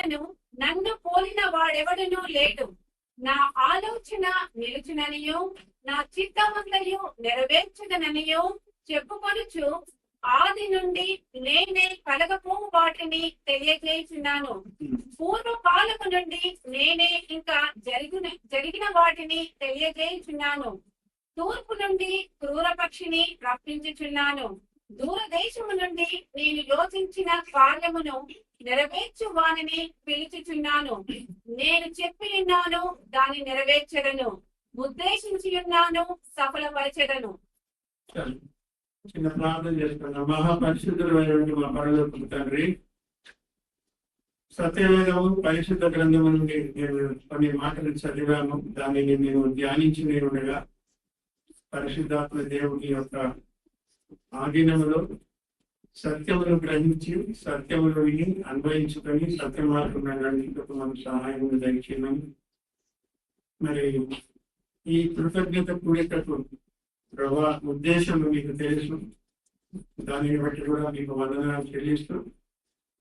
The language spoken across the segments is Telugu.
అయినను నన్ను పోలిన వాడెవడనూ లేడు. నా ఆలోచన నిలుచుననియు నా చిత్తమంతయు నెరవేర్చదననియు చెప్పుకొనుచు ఆది నుండి నేనే కలగపో వాటిని తెలియజేస్తున్నాను. పూర్వకాలము నుండి నేనే ఇంకా జరిగిన వాటిని తెలియజేయుచున్నాను. తూర్పు నుండి క్రూర పక్షిని రప్పించుచున్నాను. దూరదేశము నుండి నేను యోచించిన కార్యమును నెరవేర్చు వానిని పిలుచుచున్నాను. నేను చెప్పి ఉన్నాను, దాన్ని నెరవేర్చదను. ఉద్దేశించి ఉన్నాను, సఫలపరచెదను. చిన్న ప్రార్థన చేసుకున్నాం. మహాపరిశుద్ధులైనటువంటి మా పరలోకపు తండ్రి, సత్యవేదము పరిశుద్ధ గ్రంథము నుండి నేను కొన్ని మాటలు చదివాము. దానిని మేము ధ్యానించి ఉండగా పరిశుద్ధాత్మ దేవుని యొక్క ఆధీనములో సత్యమును గ్రహించి సత్యమును విని అన్వయించుకొని సత్య మార్గం నడవడానికి మనం సహాయం దయచేయమని, మరి ఈ కృతజ్ఞత కూడికకు ప్రభా ఉద్దేశం మీకు తెలుసు. దానిని బట్టి కూడా మీకు వందనాలు చెల్లిస్తూ,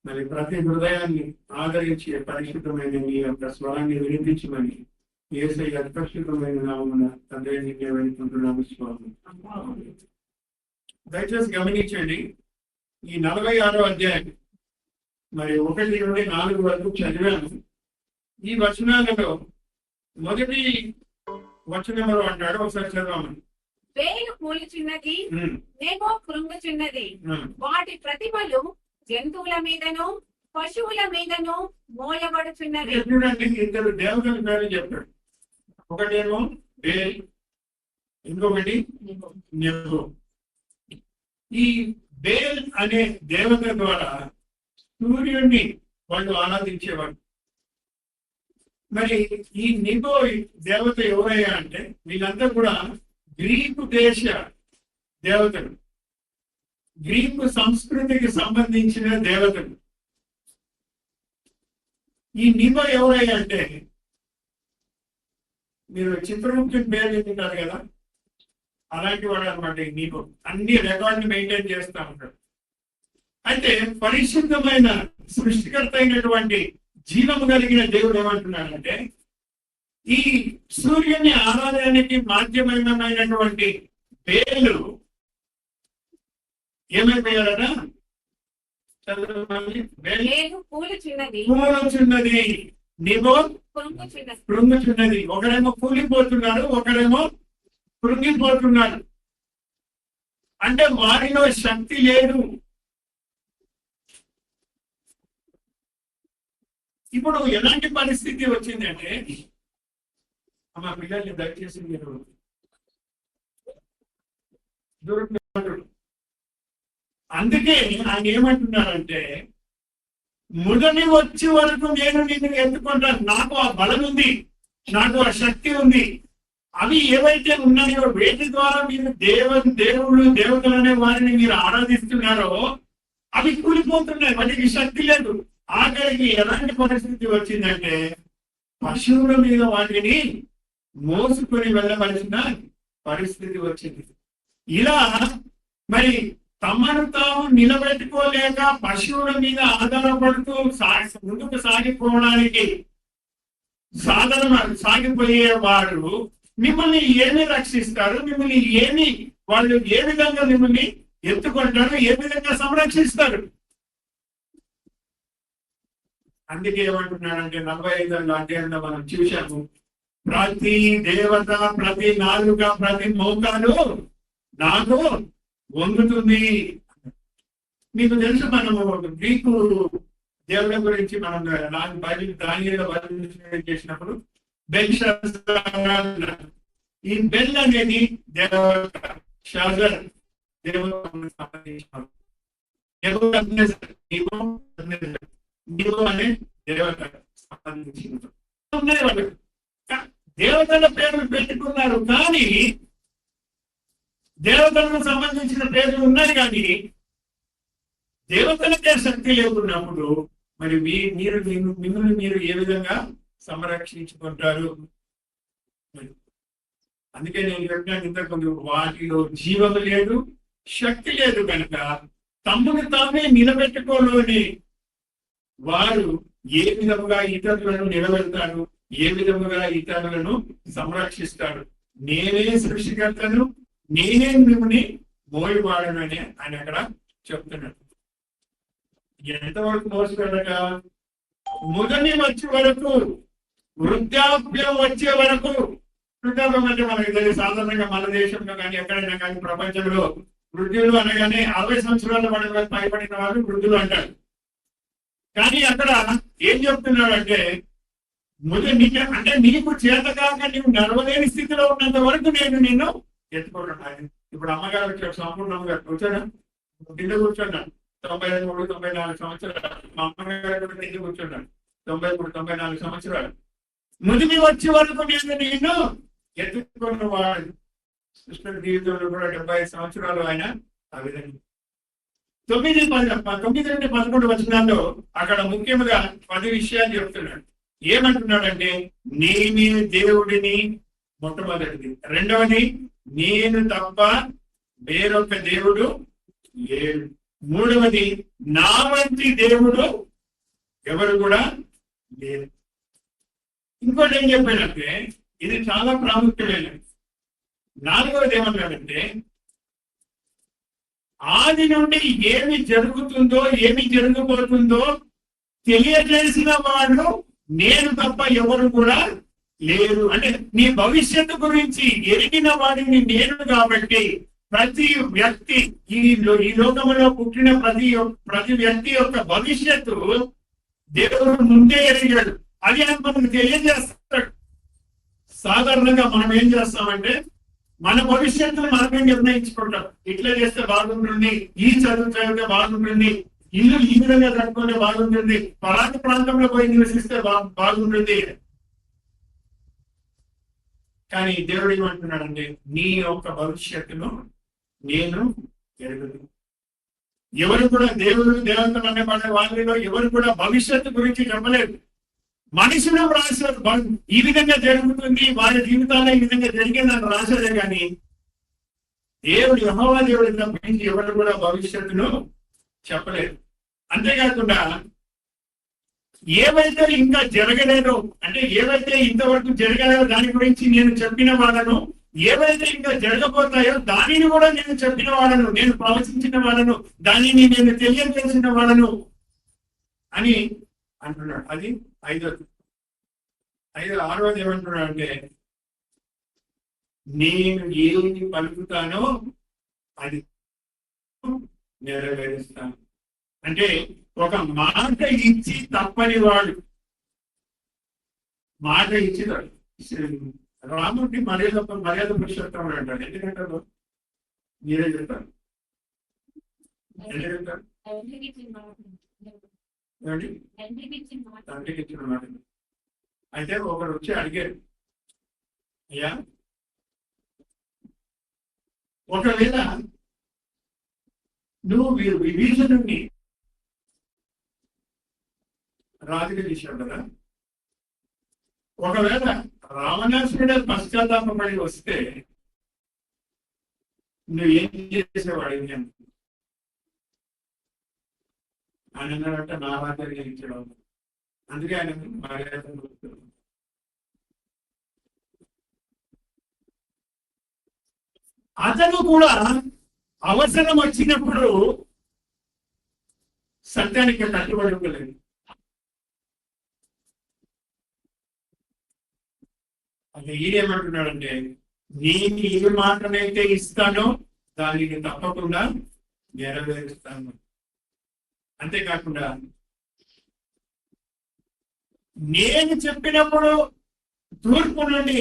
మరి ప్రతి హృదయాన్ని ఆదరించి పరిశుద్ధమైన మీ యొక్క స్వరాన్ని వినిపించమని యేసయ్య అత్యద్భుతమైన నామమున తండ్రిని వేడుకుంటున్నాము స్వామి. దయచేసి గమనించండి, ఈ 46వ అధ్యాయం మరి 1 నుండి 4 వరకు చదివాను. ఈ వచనాలలో మొదటి వచనంలో అంటాడు, ఒకసారి చదవమని. వేలు కూలుచున్నది, నేమో కృంగుచున్నది. వాటి ప్రతిమలు జంతువుల మీదను పశువుల మీదను మోయబడుచున్నది. చూడండి, ఇద్దరు దేవతల పేరు చెప్పాడు. ఒకటేమో బేల్, ఇంకొకటి నెబో. ఈ బేల్ అనే దేవత ద్వారా సూర్యుడిని వాళ్ళు ఆరాధించేవాడు. మరి ఈ నిబో దేవత ఎవరయ్యా అంటే వీళ్ళంతా కూడా గ్రీకు దేశ దేవతలు, గ్రీకు సంస్కృతికి సంబంధించిన దేవతలు. ఈ నిబో ఎవరయ్యా అంటే మీరు చిత్రగుప్తుని పేరు వింటారు కదా, అలాంటి వాడు అనమాట ఈ నిబో. అన్ని రికార్డులు మెయింటైన్ చేస్తూ ఉంటాడు. అయితే పరిశుద్ధమైన సృష్టికర్త అయినటువంటి జీవము కలిగిన దేవుడు ఏమంటున్నాడంటే, ఈ సూర్యుని ఆరాధనకి మాధ్యమైనటువంటి బేలు ఏమైపోయాడట? కూలుచున్నది, నిబో కృంగుచున్నది. ఒకడేమో కూలిపోతున్నాడు, ఒకడేమో కృంగిపోతున్నాడు. అంటే వారిలో శక్తి లేదు. ఇప్పుడు ఎలాంటి పరిస్థితి వచ్చిందంటే, మా పిల్లల్ని దయచేసి మీరు అందుకే ఆయన ఏమంటున్నారంటే, ముదని వచ్చే వరకు నేను నిన్ను ఎత్తుకుంటాను. నాకు ఆ బలం ఉంది, నాకు ఆ శక్తి ఉంది. అవి ఏవైతే ఉన్నాయో వేటి ద్వారా మీరు దేవుడు దేవతలు అనే వారిని మీరు ఆరాధిస్తున్నారో అవి కూలిపోతున్నాయి. వాటికి శక్తి లేదు. ఆఖరికి ఎలాంటి పరిస్థితి వచ్చిందంటే, పశువుల మీద వాటిని మోసుకొని వెళ్ళవలసిన పరిస్థితి వచ్చింది. ఇలా మరి తమను తాము నిలబెట్టుకోలేక పశువుల మీద ఆధారపడుతూ ముందుకు సాగిపోవడానికి సాగిపోయేవాడు మిమ్మల్ని ఏమి రక్షిస్తారు? మిమ్మల్ని వాళ్ళు ఏ విధంగా మిమ్మల్ని ఎత్తుకుంటారు? ఏ విధంగా సంరక్షిస్తారు? అందుకే ఏమంటున్నాడంటే 45వ అధ్యాయంలో మనం చూశాము, ప్రతి దేవత, ప్రతి నాలుక, ప్రతి మోకాలు నాకు వంగుతుంది. మీకు తెలుసు, మనము గ్రీకు దేవుల గురించి మనం దానిలో చేసినప్పుడు ఈ బెల్ అనేది దేవత, షాజర్ దేవుడు సంబంధించిన అనే దేవత సంబంధించిన వాళ్ళు దేవతల పేర్లు పెట్టుకున్నారు. కానీ దేవతలకు సంబంధించిన పేర్లు ఉన్నాయి, కానీ దేవతలకే శక్తి లేకున్నప్పుడు మరి మిమ్మల్ని మీరు ఏ విధంగా సంరక్షించుకుంటారు? అందుకే నేను చెప్పినాను ఇంతకుముందు, వాటిలో జీవము లేదు, శక్తి లేదు. కనుక తమ్ముని తామే నిలబెట్టుకోలేని వారు ఏ విధముగా ఇతరులను నిలబెడతాడు, ఏ విధముగా ఇతరులను సంరక్షిస్తాడు. నేనే సృష్టికర్తను, నేనే మిమ్మల్ని మోయవాడను అని ఆయన అక్కడ చెప్తున్నాడు. ఎంతవరకు మోసగలగా? ముదని వచ్చే వరకు, వృద్ధాప్యం వచ్చే వరకు. వృద్ధాప్యం అంటే మనకి తెలియదు, సాధారణంగా మన దేశంలో కానీ ఎక్కడైనా కానీ ప్రపంచంలో వృద్ధులు అనగానే 60 సంవత్సరాల వాడి పైబడిన వాళ్ళు వృద్ధులు అంటారు. కానీ అక్కడ ఏం చెప్తున్నాడంటే అంటే నీకు చేతకాక నీవు నడవలేని స్థితిలో ఉన్నంత వరకు నేను నిన్ను ఎత్తుకుంటున్నాను. ఇప్పుడు అమ్మగారు వచ్చాడు, సంపూర్ణంగా కూర్చోడా, కింద కూర్చున్నాను 93, 94 సంవత్సరాలు. మా అమ్మగారు కింద కూర్చున్నాడు 93, 94 సంవత్సరాలు. ముదిమి వచ్చే వరకు నేను నిన్ను ఎత్తుకున్నవాడు. కృష్ణుడి జీవితంలో కూడా 75 సంవత్సరాలు ఆయన ఆ విధంగా 9 నుండి 11 వచనాల్లో అక్కడ ముఖ్యంగా 10 విషయాలు చెప్తున్నాడు. ఏమంటున్నాడంటే, నేనే దేవుడిని మొట్టమొదటిది, రెండవది నేను తప్ప వేరొక దేవుడు లేడు, మూడవది నా వంటి దేవుడు ఎవరు కూడా లేరు. ఇంకోటి ఏం చెప్పాడంటే, ఇది చాలా ప్రాముఖ్యమైనది. నాలుగవది ఏమన్నాడంటే, ఆది నుండి ఏమి జరుగుతుందో ఏమి జరగబోతుందో తెలియజేసిన వాడు నేను తప్ప ఎవరు కూడా లేరు. అంటే నీ భవిష్యత్తు గురించి ఎరిగిన వాడిని నేను కాబట్టి ప్రతి వ్యక్తి ఈ లోకంలో పుట్టిన ప్రతి వ్యక్తి యొక్క భవిష్యత్తు దేవుడు ముందే ఎరిగాడు. అది ఆయన మనకు తెలియజేస్తాడు. సాధారణంగా మనం ఏం చేస్తామంటే, మన భవిష్యత్తును మనమే నిర్ణయించుకుంటాం. ఇట్లా చేస్తే బాగుంటుంది, ఈ చదువు చదివితే బాగుంటుంది, ఇల్లు ఈ విధంగా కట్టుకుంటే బాగుంటుంది, పలానా ప్రాంతంలో పోయి నివసిస్తే బాగుంటుంది. కానీ దేవుడు ఏమంటున్నాడంటే, నీ యొక్క భవిష్యత్తును నేను ఎరుగుదు. ఎవరు కూడా దేవతలు అనే వాళ్ళలో ఎవరు కూడా భవిష్యత్తు గురించి చెప్పలేదు. మనుషులు రాశారు ఈ విధంగా జరుగుతుంది, వారి జీవితాల్లో ఈ విధంగా జరిగిందని రాశారే కానీ యెహోవా దేవుడి తప్పించి ఎవరు కూడా భవిష్యత్తును చెప్పలేదు. అంతేకాకుండా ఏవైతే ఇంకా జరగలేదో, అంటే ఏవైతే ఇంతవరకు జరగలేదో దాని గురించి నేను చెప్పిన వాళ్ళను, ఏవైతే ఇంకా జరగబోతాయో దానిని కూడా నేను చెప్పిన వాళ్ళను, నేను ప్రవచించిన వాళ్ళను, దానిని నేను తెలియజేసిన వాళ్ళను అని అంటున్నాడు. అది ఆరవది ఏమంటున్నాడు అంటే, నేను ఏమి పలుకుతానో అది నెరవేరుస్తాను. అంటే ఒక మాట ఇచ్చి తప్పని వాడు, మాట ఇచ్చి రాముడిని మర్యాద పురుషోత్తముడు అంటాడు. ఎందుకంటారు? మీరే చెప్తారు. తండ్రికి ఇచ్చిన మాట. అయితే ఒకరు వచ్చి అడిగారు, అయ్యా ఒకవేళ నువ్వు విభీషణుడిని రాజుగా చేశావు కదా, ఒకవేళ రావణాసురుడే పశ్చాత్తాపడి వస్తే నువ్వు ఏం చేసేవాడు? ఆయన అన్నాడంటే నా రాజ్యాన్ని ఇచ్చడం. అందుకే ఆయన మర్యాద. అతను కూడా అవసరం వచ్చినప్పుడు సత్యానికి కట్టుబడుకోలేదు. అది ఈడేమంటున్నాడంటే, నేను ఏ మాటనైతే ఇస్తానో దానిని తప్పకుండా నెరవేరుస్తాను. అంతేకాకుండా నేను చెప్పినప్పుడు తూర్పు నుండి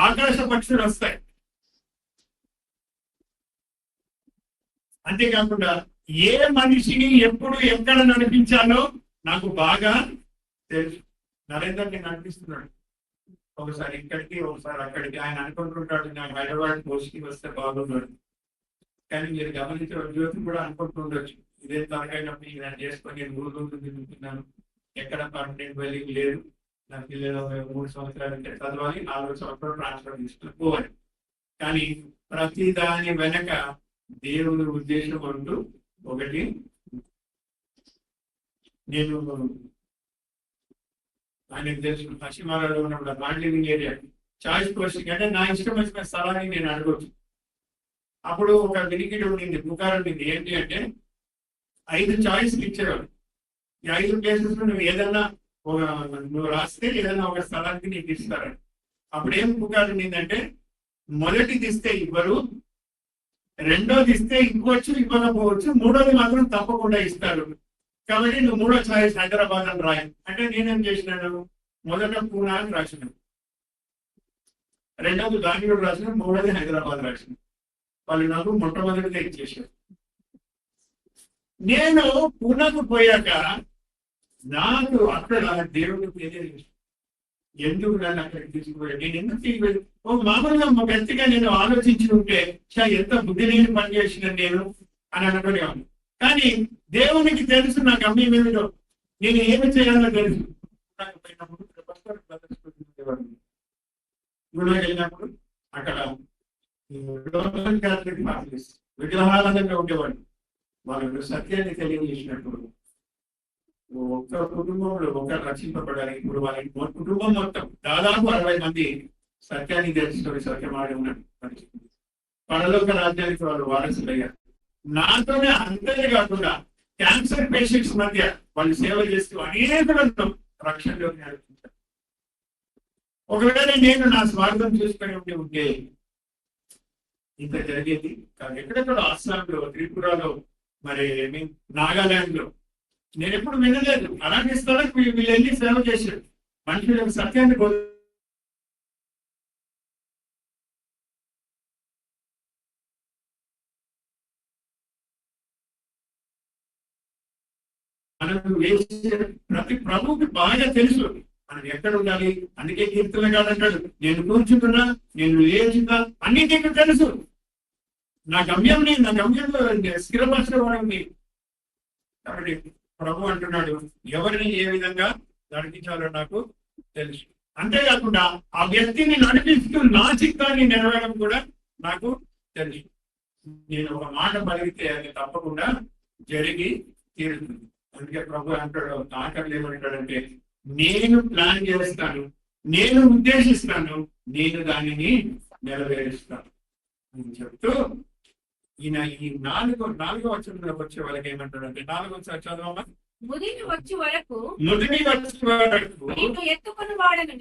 ఆకాశ పక్షులు వస్తాయి. అంతేకాకుండా ఏ మనిషిని ఎప్పుడు ఎక్కడ నడిపించాలో నాకు బాగా తెలుసు. నరేందర్ని నడిపిస్తున్నాడు, ఒకసారి ఇక్కడికి ఒకసారి అక్కడికి. ఆయన అనుకుంటుంటాడు, నాకు హైదరాబాద్ పోస్ట్కి వస్తే బాగున్నాడు. కానీ మీరు గమనించిన జ్యోతి కూడా అనుకుంటుండొచ్చు, ఇదే తరగైనప్పుడు నేను చేసుకొని నేను ఊరు తిరుగుతున్నాను, ఎక్కడ పర్మనెంట్ వెలింగ్ లేదు, నా పిల్లలు 3 సంవత్సరాలు అంటే చదవాలి, 4 సంవత్సరాలు ట్రాన్స్ఫర్ తీసుకుని పోవాలి. కానీ ప్రతి దాని వెనక దేవుని ఉద్దేశం అంటూ ఒకటి. నేను ఆయనకు తెలుసు పశ్చిమాలలో ఉన్నప్పుడు not living area choice posting అంటే నా ఇష్టం వచ్చిన స్థలాన్ని నేను అడగవచ్చు. అప్పుడు ఒక వినికిడి ఉండింది, పుకారు ఉండింది. ఏంటి అంటే 5 చాయిస్లు ఇచ్చేవాడు. ఈ 5 ప్లేసెస్ నువ్వు ఏదన్నా నువ్వు రాస్తే ఏదైనా ఒక స్థలానికి నీకు ఇస్తారని. అప్పుడు ఏం పుకారు ఉండిందంటే మొదటిది ఇస్తే ఇవ్వరు, రెండోది ఇస్తే ఇవ్వచ్చు ఇవ్వకపోవచ్చు, మూడోది మాత్రం తప్పకుండా ఇస్తారు. కాబట్టి నువ్వు 3వ చాయిస్ హైదరాబాద్ అని రాయి అంటే నేనేం చేసినాను, మొదట పూనా అని రాసినాను, రెండోది బెంగళూరు రాసిన, మూడోది హైదరాబాద్ రాసిన. వాళ్ళు నాకు మొట్టమొదటిగా ఇచ్చేసారు. నేను పూనాకు పోయాక నాకు అక్కడ దేవుడు ఎందుకు నన్ను అక్కడికి తీసుకుపోయాడు, నేను ఎందుకు మామూలుగా మా వ్యక్తిగా నేను ఆలోచించి ఉంటే ఎంత బుద్ధి లేని పని చేసిన నేను అని అనుకునేవాడు. కానీ దేవునికి తెలుసు నా గమ్యం ఏమిటో, నేను ఏమి చేయాలో తెలుసు. వెళ్ళినప్పుడు అక్కడ విగ్రహాలంగా ఉండేవాడు. వాళ్ళు సత్యాన్ని తెలియజేసినప్పుడు ఒక్క కుటుంబంలో ఒకరు రక్షింపబడాలి. ఇప్పుడు వాళ్ళ కుటుంబం మొత్తం దాదాపు 60 మంది సత్యాన్ని తెలుసుకొని సత్యమాడి ఉన్నాడు. పరలోక రాజ్యానికి వాళ్ళు వారసులయ్యారు. నాతోనే అంతే కాకుండా క్యాన్సర్ పేషెంట్స్ మధ్య వాళ్ళు సేవ చేస్తూ అనేక రక్షణలోకి నడిపించారు. ఒకవేళ నేను నా స్వార్థం చూసుకొని ఉంటే ఇంత జరిగేది కాదు. ఎక్కడెక్కడ అస్సాంలో, త్రిపురలో, మరి నాగాలాండ్ లో నేను ఎప్పుడు వినలేదు. అలాంటి స్థలకు వీళ్ళు వెళ్ళి సేవ చేశారు. మనుషులకు సత్యాన్ని ప్రతి ప్రభువుకి బాగా తెలుసు మనం ఎక్కడ ఉండాలి. అందుకే కీర్తన కాదంటాడు, నేను కూర్చుంటున్నా, నేను లేచున్నా, అన్ని నీకు తెలుసు. నా గమ్యంలో స్థిరపరచడం. కాబట్టి ప్రభు అంటున్నాడు, ఎవరిని ఏ విధంగా నడిపించాలో నాకు తెలుసు. అంతేకాకుండా ఆ వ్యక్తిని నడిపిస్తూ నా చిత్తాన్ని నెరవేరడం కూడా నాకు తెలుసు. నేను ఒక మాట పలిగితే అది తప్పకుండా జరిగి తీరుతుంది. అందుకే ప్రభు అంటాడు, ఆఖరిలో ఏమంటాడంటే, నేను ప్లాన్ చేస్తాను, నేను ఉద్దేశిస్తాను, నేను దానిని నెరవేరుస్తాను అని చెప్తూ ఈయన ఈ నాలుగో వచనంలోకి వచ్చే వాళ్ళకి ఏమంటాడంటే, 4వ వచనం చదవమ్మా. ముదిమి వచ్చే వరకు నిన్ను ఎత్తుకొని వాడను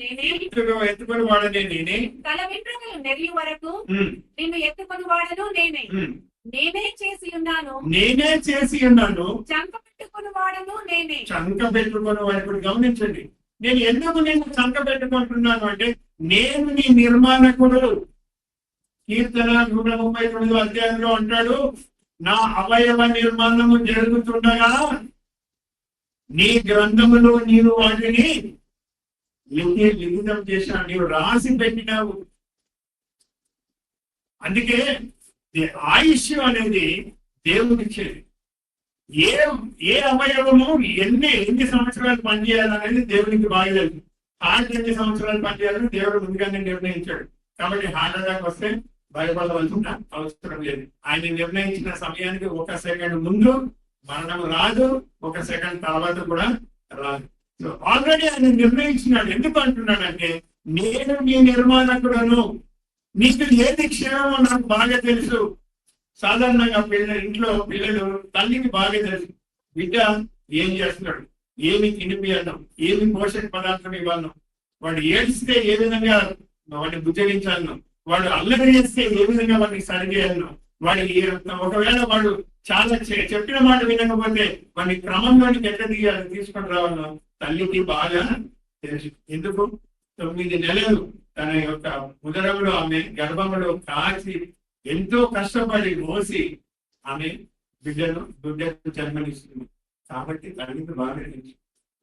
నేనే, తల వెంట్రుకలు నెరిగి వరకు నిన్ను ఎత్తుకొని వాడను నేనే, నేనే చేసి ఉన్నాను, చంక పెట్టుకొని వాడను నేనే. చంక పెట్టుకొని వాడు గమనించండి, నేను ఎందుకు నేను చంక పెట్టుకుంటున్నాను అంటే, నేను నీ నిర్మాణకుడు. కీర్తన 139వ అధ్యాయంలో అంటాడు, నా అవయవ నిర్మాణము జరుగుతుండగా నీ గ్రంథములో నీవు వాటిని లిఖితం చేసినావు, నీవు రాసి పెట్టినావు. అందుకే ఆయుష్ అనేది దేవుడు ఇచ్చేది. ఏ అవయవము ఎన్ని సంవత్సరాలు పనిచేయాలనేది దేవునికి బాగా తెలుసు. హార్ట్ ఎన్ని సంవత్సరాలు పనిచేయాలని దేవుడు ముందుగానే నిర్ణయించాడు. కాబట్టి హార్ట్ అటాక్ వస్తే భయపడవలసిన అవసరం లేదు. ఆయన నిర్ణయించిన సమయానికి 1 సెకండ్ ముందు మరణం రాదు, 1 సెకండ్ తర్వాత కూడా రాదు. సో ఆల్రెడీ ఆయన నిర్ణయించినాడు. ఎందుకు అంటున్నాడంటే, నేను నీ నిర్మాణకుడను, నీకు ఏది క్షేమమో నాకు బాగా తెలుసు. సాధారణంగా ఇంట్లో పిల్లలు తల్లికి బాగా తెలుసు, బిడ్డ ఏం చేస్తున్నాడు, ఏమి తినిపియడం, ఏమి పోషక పదార్థం ఇవ్వను, వాడు ఏడిస్తే ఏ విధంగా వాడిని బుజ్జగించాలను, వాడు అల్లరి చేస్తే ఏ విధంగా వాడిని సరిచేయాలను, వాడి ఒకవేళ వాడు చాలా చెప్పిన మాట వినకపోతే వాడిని క్రమంలోనికి ఎట్లా తీసుకొని రావాలో తల్లికి బాగా తెలుసు. ఎందుకు 9 నెలలు తన యొక్క ఉదరంలో ఆమె గర్భంలో కాచి ఎంతో కష్టపడి మోసి ఆమె బిడ్డను జన్మనిస్తుంది. కాబట్టి తల్లికి బాగా తెలుసు.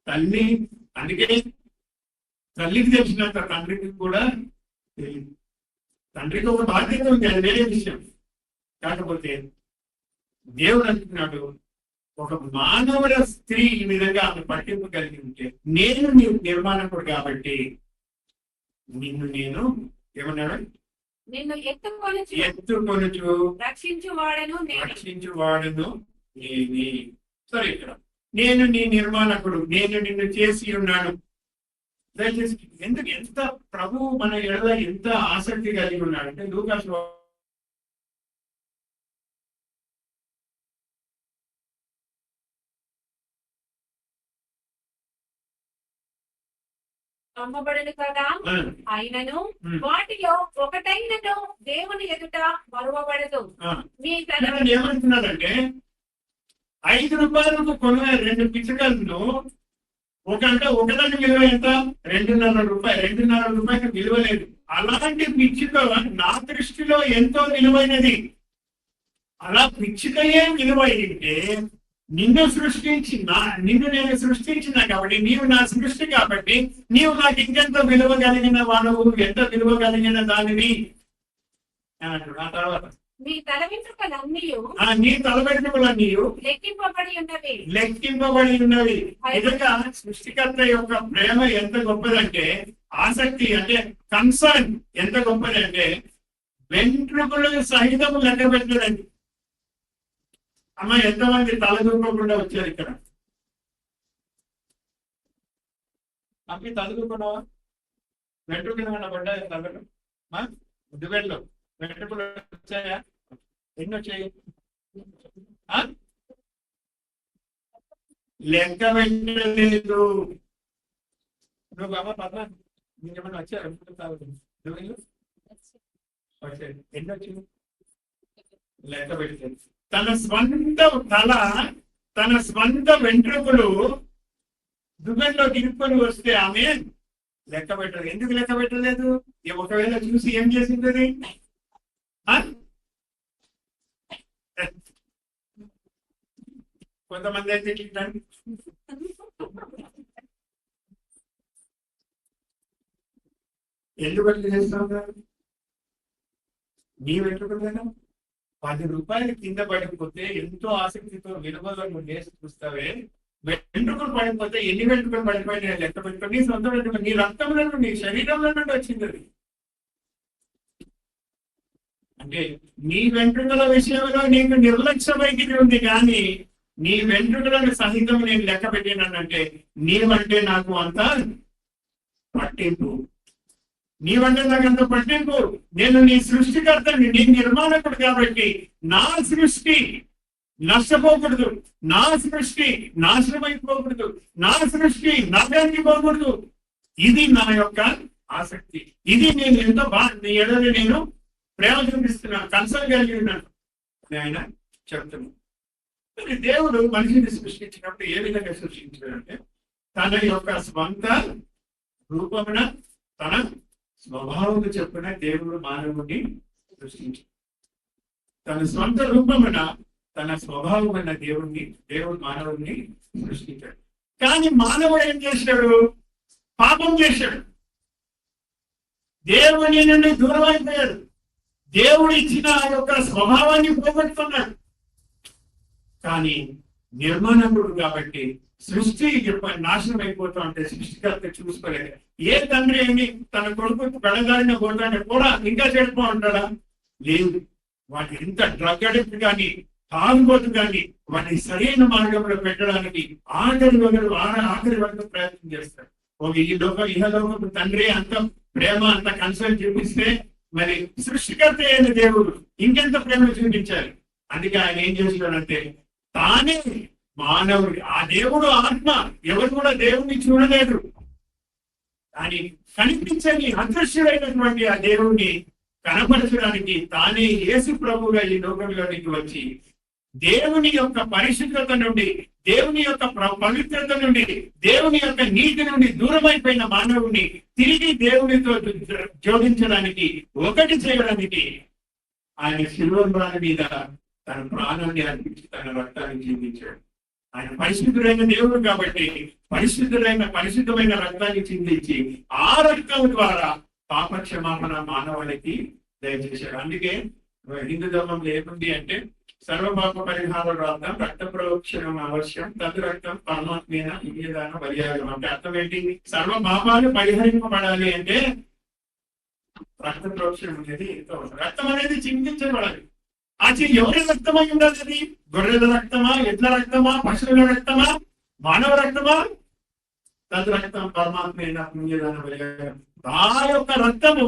తల్లి అందుకే తల్లికి తెలిసినంత తండ్రికి కూడా తెలియదు. తండ్రికి ఒక బాధ్యత ఉంది, అది వేరే విషయం. కాకపోతే దేవుడు అంటున్నాడు, ఒక మానవుల స్త్రీ ఈ విధంగా ఆమె పట్టింపు కలిగి ఉంటే, నేను నీ నిర్మాణకుడు కాబట్టి నిన్ను నేను ఏమన్నాడు, నిన్ను ఎత్తుకొనుచు రక్షించువాడను నేనే. సరే, ఇక్కడ నేను నీ నిర్మాణకుడు, నేను నిన్ను చేసి ఉన్నాను. దయచేసి ఎందుకు ఎంత ప్రభు మన ఎడల ఎంత ఆసక్తి కలిగి ఉన్నాడంటే లూకాసు అమ్మబడును కదా అయినను వాటిలో ఒకటైనను దేవుని ఎదుట మరువబడదు. మీ ఏమంటున్నాడంటే 5 రూపాయలకు కొనే 2 పిచ్చకలను ఒకదాని విలువ ఎంత? 2.5 రూపాయలు. 2.5 రూపాయలకు విలువ లేదు. అలాంటి పిచ్చుక నా దృష్టిలో ఎంతో విలువైనది. అలా పిచ్చుకయే విలువైంటే నిన్ను నేను సృష్టించిన కాబట్టి నీవు నా సృష్టి కాబట్టి నీవు నాకు ఇంకెంత విలువ కలిగిన వాడవు, ఎంత విలువ కలిగిన దానిని అంటాడు. ఆ తర్వాత నీ తల వెంట్రుకలన్నీ లెక్కింపబడి ఉన్నవి. నిజంగా సృష్టికర్త యొక్క ప్రేమ ఎంత గొప్పదంటే, ఆసక్తి అంటే కన్సర్న్ ఎంత గొప్పదంటే వెంట్రుకలు సహితము లెక్క పెట్టడండి. అమ్మ ఎంతమంది తలదూకోకుండా వచ్చారు ఇక్కడ? అవి తలదూకున్నావా? వెంట్రుకలు ఏమన్నా పడ్డాయి తగ్గడం? ముద్దుగడ్డలో వెంట్రుకలు వచ్చాయా? ఎన్ని వచ్చాయి? లెక్క పెట్టలేదు. నువ్వు బాబా పద్మ నీకేమన్నా వచ్చారు? వచ్చాయి. ఎన్ని వచ్చింది? లెక్క పెట్టలేదు. తన స్వంత వెంట్రుకలు దుగ్గంలో దిగుకొని వస్తే ఆమె లెక్క పెట్టలేదు. ఎందుకు లెక్క పెట్టలేదు? ఒకవేళ చూసి ఏం చేసింది? కొంతమంది అయితే ఎందుకు అట్లా చేస్తావు? నీ వెంట్రుకలు 10 రూపాయలు కింద పడిపోతే ఎంతో ఆసక్తితో విలువలను వేసి చూస్తావే, వెంట్రుకలు పడిపోతే ఎన్ని వెంట్రుకలు పడిపోయి లెక్క పెట్టుకొని నీ సొంత వెంట్రుకలు నీ రక్తంలో నుండి శరీరంలో నుండి వచ్చింది అది. అంటే నీ వెంట్రుకల విషయంలో నీకు నిర్లక్ష్య వైఖరి ఉంది, కానీ నీ వెంట్రుకలను సహితం నేను లెక్క పెట్టినానంటే నీవంటే నాకు అంత పట్టింపు. నీవంటే నాకు అంత పట్టింపు. నేను నీ సృష్టికర్తని, నీ నిర్మాణకుడు కాబట్టి నా సృష్టి నష్టపోకూడదు, నా సృష్టి నాశనమైపోకూడదు, నా సృష్టి నవ్యానికి పోకూడదు. ఇది నా యొక్క ఆసక్తి. ఇది నేను ఎంతో నీ ఎడని నేను ప్రేమ చూపిస్తున్నాను, కన్సర్న్ కలిగి ఉన్నాను అని ఆయన చెప్తున్నాను. మరి దేవుడు మనిషిని సృష్టించినప్పుడు ఏ విధంగా సృష్టించాడంటే తన యొక్క స్వంత రూపమున తన స్వభావం చెప్పున దేవుడు మానవుడిని సృష్టించాడు. తన స్వంత రూపమున తన స్వభావమైన దేవుడు మానవుడిని సృష్టించాడు. కానీ మానవుడు ఏం చేశాడు? పాపం చేశాడు, దేవుని నుండి దూరం అయిపోయాడు, దేవుడు ఇచ్చిన ఆ యొక్క స్వభావాన్ని పోగొట్టుకున్నాడు. కానీ నిర్మాణకుడు కాబట్టి సృష్టి నాశనం అయిపోతా ఉంటే సృష్టికర్త చూసుకోలేదు. ఏ తండ్రి ఏమి తన కొడుకు పెడదారిన కొడతానే కూడా ఇంకా చెడిపో ఉంటాడా? లేదు. వాటి ఎంత డ్రగ్ అడిక్ట్ కానీ తాగుబోతు కానీ వాటిని సరైన మార్గంలో పెట్టడానికి ఆఖరి వరకు ప్రయత్నం చేస్తాడు. ఒక ఇహలోకపు తండ్రి అంత ప్రేమ అంత కన్సర్న్ చూపిస్తే మరి సృష్టికర్త అయిన దేవుడు ఇంకెంత ప్రేమ చూపించాలి. అందుకే ఆయన ఏం చేస్తున్నాడంటే తానే మానవుడి, ఆ దేవుడు ఆత్మ, ఎవరు కూడా దేవుడిని చూడలేదు, కానీ కనిపించని అదృశ్యుడైనటువంటి ఆ దేవుణ్ణి కనపరచడానికి తానే యేసు ప్రభువుగా ఈ లోకంలోనికి వచ్చి దేవుని యొక్క పరిశుద్ధత నుండి, దేవుని యొక్క పవిత్రత నుండి, దేవుని యొక్క నీతి నుండి దూరమైపోయిన మానవుని తిరిగి దేవునితో జోడించడానికి, ఒకటి చేయడానికి ఆయన శిలువ మీద తన ప్రాణాన్ని అర్పించి తన రక్తాన్ని చిందించాడు. ఆయన పరిశుద్ధుడైన దేవుడు కాబట్టి పరిశుద్ధమైన రక్తాన్ని చిందించి ఆ రక్తం ద్వారా పాపక్షమాపణ మానవాళికి దయచేశాడు. అందుకే హిందూ ధర్మంలో ఏముంది అంటే సర్వపాప పరిహారార్థం రక్త ప్రోక్షణం అవశ్యం, తదు రక్తం పరమాత్మైన వినియోగాన పర్యాగం. అంటే అర్థం ఏంటి? సర్వ పాపాలు పరిహరింపబడాలి అంటే రక్త ప్రోక్షణం అనేది ఎంతో అవసరం. రక్తం అనేది చిందించబడాలి. ఎవరి రక్తమై ఉండాలి? అది గొర్రెల రక్తమా, ఎడ్ల రక్తమా, పశువుల రక్తమా, మానవ రక్తమా? తన రక్తం పరమాత్మ ఆ యొక్క రక్తము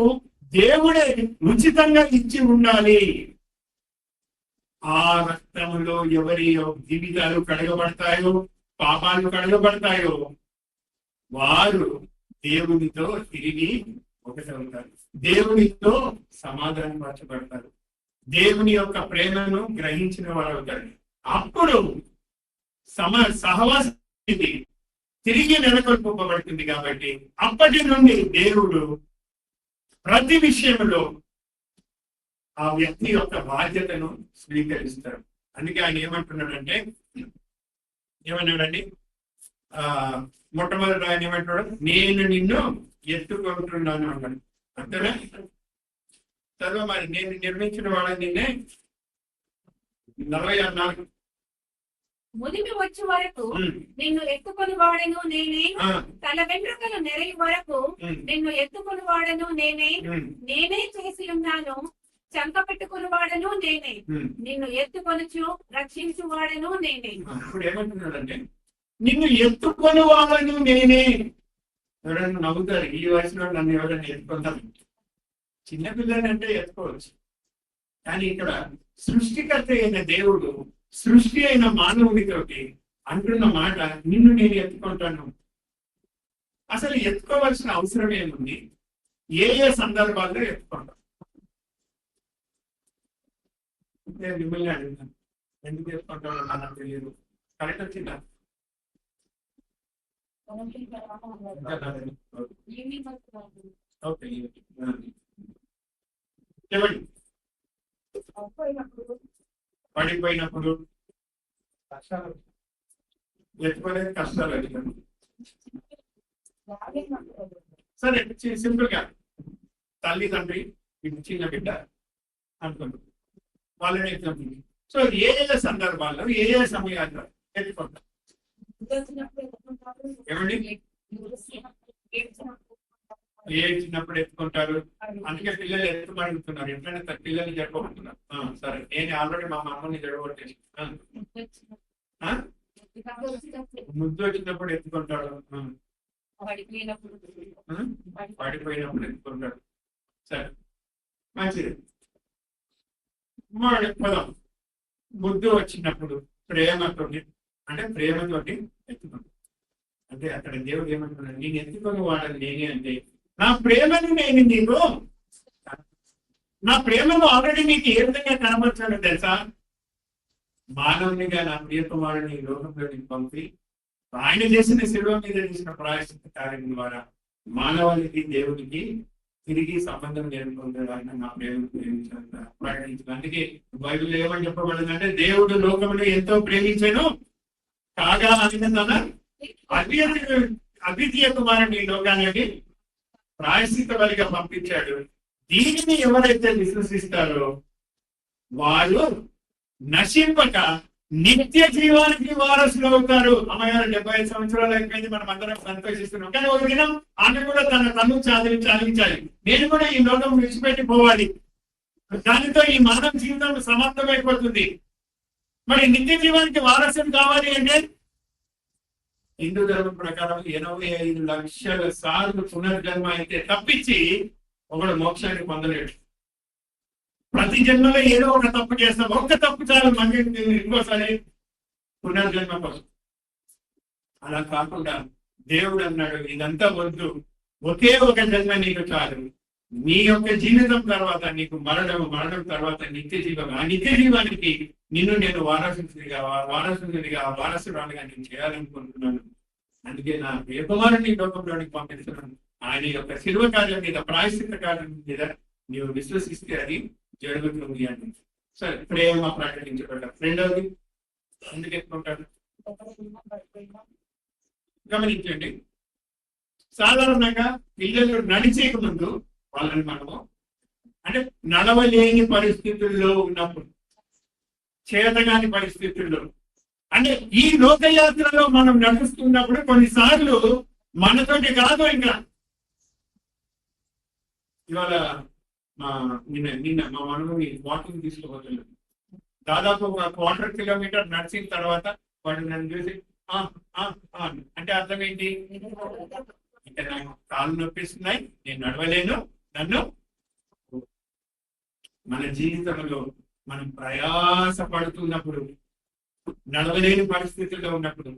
దేవుడే ఉచితంగా ఇచ్చి ఉండాలి. ఆ రక్తములో ఎవరి జీవితాలు కడగబడతాయో, పాపాలు కడగబడతాయో వారు దేవునితో తిరిగి ఒకటవుతారు, దేవునితో సమాధానం పరచబడతారు, దేవుని యొక్క ప్రేమను గ్రహించిన వారు అవుతారు. అప్పుడు సహవాసం తిరిగి నెలకొల్పబడుతుంది. కాబట్టి అప్పటి నుండి దేవుడు ప్రతి విషయంలో ఆ వ్యక్తి యొక్క బాధ్యతను స్వీకరిస్తారు. అందుకే ఆయన ఏమంటున్నాడంటే, ఏమన్నాడండి, మొట్టమొదటి ఆయన ఏమంటున్నాడు, నేను నిన్ను ఎత్తుకుంటున్నాను అన్నాడు. అంతేనా? చదువు మరి, నేను నిర్మించిన వాడని నిన్నే 46 ముదిమి వచ్చే వరకు నిన్ను ఎత్తుకొని వాడను నేనే, తల వెంట్రుకలు నెరయి వరకు నిన్ను ఎత్తుకొని వాడను నేనే, నేనే చేసి ఉన్నాను, చంక పెట్టుకుని వాడను నేనే, నిన్ను ఎత్తుకొనుచు రక్షించు వాడను నేనే. ఇప్పుడు ఏమంటున్నాడంటే, నిన్ను ఎత్తుకొని వాడను నేనే. ఎవరైనా నవ్వుతారు, ఈ వయసులో నన్ను ఎవరైనా ఎత్తుకుంటారు. చిన్నపిల్లని అంటే ఎత్తుకోవచ్చు, కానీ ఇక్కడ సృష్టికర్త అయిన దేవుడు సృష్టి అయిన మానవునితోటి అంటున్న మాట, నిన్ను నేను ఎత్తుకుంటాను. అసలు ఎత్తుకోవాల్సిన అవసరం ఏముంది? ఏ ఏ సందర్భాల్లో ఎత్తుకుంటాం? నేను మిమ్మల్ని అడుగుతాను, ఎందుకు ఎత్తుకుంటానో నాకు తెలియదు. కరెక్ట్ వచ్చిందా? ఓకే, చెప్పండి. పడిపోయినప్పుడు కష్టాలు, ఎత్తుకోలేదు కష్టాలు అడిగాను. సరే, సింపుల్ గా తల్లి తండ్రి చిన్న బిడ్డ అనుకోండి, వాళ్ళని ఎత్తుకుంటుంది. సో ఏ ఏ సందర్భాల్లో ఏ ఏ సమయాల్లో ఎత్తుకుంటారు? ఏమండి? ఏడ్చినప్పుడు ఎత్తుకుంటారు. అందుకే పిల్లలు ఎత్తుకుంటున్నారు, ఎప్పుడైనా పిల్లల్ని జరుపుకుంటున్నారు. సరే, నేను ఆల్రెడీ మా అమ్మని జడగొట్టేసి, ముద్దు వచ్చినప్పుడు ఎత్తుకుంటాడు, పడిపోయినప్పుడు ఎత్తుకుంటాడు. సరే, మంచిది. పదం ముద్దు వచ్చినప్పుడు ప్రేమతోటి, అంటే ప్రేమతోటి ఎత్తుకుంటాడు. అంటే అక్కడ దేవుడు ఏమంటున్నాడు, నేను ఎత్తుకొని వాడని నేనే. అంటే నా ప్రేమను నేను నీకు, నా ప్రేమను ఆల్రెడీ నీకు ఏ విధంగా కనబరచాలో తెలుసా? మానవునిగా నా ప్రియకుమారుని ఈ లోకంలో నీకు పంపి ఆయన చేసిన శిలువ మీద చేసిన ప్రాయశ్చిత్త కార్యం ద్వారా మానవాళికి దేవునికి తిరిగి సంబంధం నేర్పుకుంటాడు. ఆయన నా ప్రేమను ప్రకటించారు. అందుకే బైబిల్ ఏమని చెప్పబడిందంటే, దేవుడు లోకమును ఎంతో ప్రేమించాను కాగా ఆయన తన అద్వితీయ కుమారుని ఈ లోకానికి ప్రాయశ్చిత్త బలిగా పంపించాడు. దీనిని ఎవరైతే విశ్వసిస్తారో వాళ్ళు నశింపక నిత్య జీవానికి వారసులు అవుతారు. అమ్మగారు 75 సంవత్సరాలు అయిపోయింది, మనం అందరం సంతోషిస్తున్నాం. కానీ ఒక దినం ఆమె కూడా తన కన్ను చాలించాలి, నేను కూడా ఈ లోకం విడిచిపెట్టి పోవాలి, దానితో ఈ మానవ జీవితం సమాప్తమైపోతుంది. మరి నిత్య జీవానికి వారసులు కావాలి అంటే హిందూ ధర్మం ప్రకారం 85 లక్షల సార్లు పునర్జన్మ అయితే తప్పించి ఒకడు మోక్షాన్ని పొందలేడు. ప్రతి జన్మలో ఏదో ఒక తప్పు చేస్తాం, ఒక్క తప్పు చాలు మళ్ళీ ఇంకోసారి పునర్జన్మ కోసం. అలా కాకుండా దేవుడు అన్నాడు, ఇదంతా వద్దు, ఒకే ఒక జన్మ నీకు చాలు. నీ యొక్క జీవితం తర్వాత నీకు మరణం తర్వాత నిత్య జీవం. ఆ నిత్య జీవానికి నిన్ను నేను వారసురాలుగా నేను చేయాలనుకుంటున్నాను. అందుకే నా ప్రియకుమారుని లోకంలోనికి పంపిస్తున్నాను. ఆయన యొక్క శిలువ కార్యం మీద, ప్రాయశ్చిత్త కార్యం మీద నీవు విశ్వసిస్తే అది జరుగుతుంది అని. సరే, ప్రేమ ప్రకటించబడ్డారు. రెండవది ఎందుకు ఎత్తుకుంటారు? గమనించండి, సాధారణంగా పిల్లలు నడిచేక ముందు వాళ్ళని మనము అంటే నడవలేని పరిస్థితుల్లో ఉన్నప్పుడు, చేతగాని పరిస్థితుల్లో, అంటే ఈ లోకయాత్రలో మనం నడుస్తున్నప్పుడు కొన్నిసార్లు మనతోటి కాదు. ఇంకా ఇవాళ నిన్న మా మనవుని వాకింగ్ తీసుకుపోతున్నాడు. దాదాపు ఒక 1/4 కిలోమీటర్ నడిచిన తర్వాత వాడు నన్ను చూసి, అంటే అర్థం ఏంటి? అంటే నాకు కాళ్ళు నొప్పిస్తున్నాయి, నేను నడవలేను, నన్ను. మన జీవితంలో మనం ప్రయాస పడుతున్నప్పుడు, నడవలేని పరిస్థితుల్లో ఉన్నప్పుడు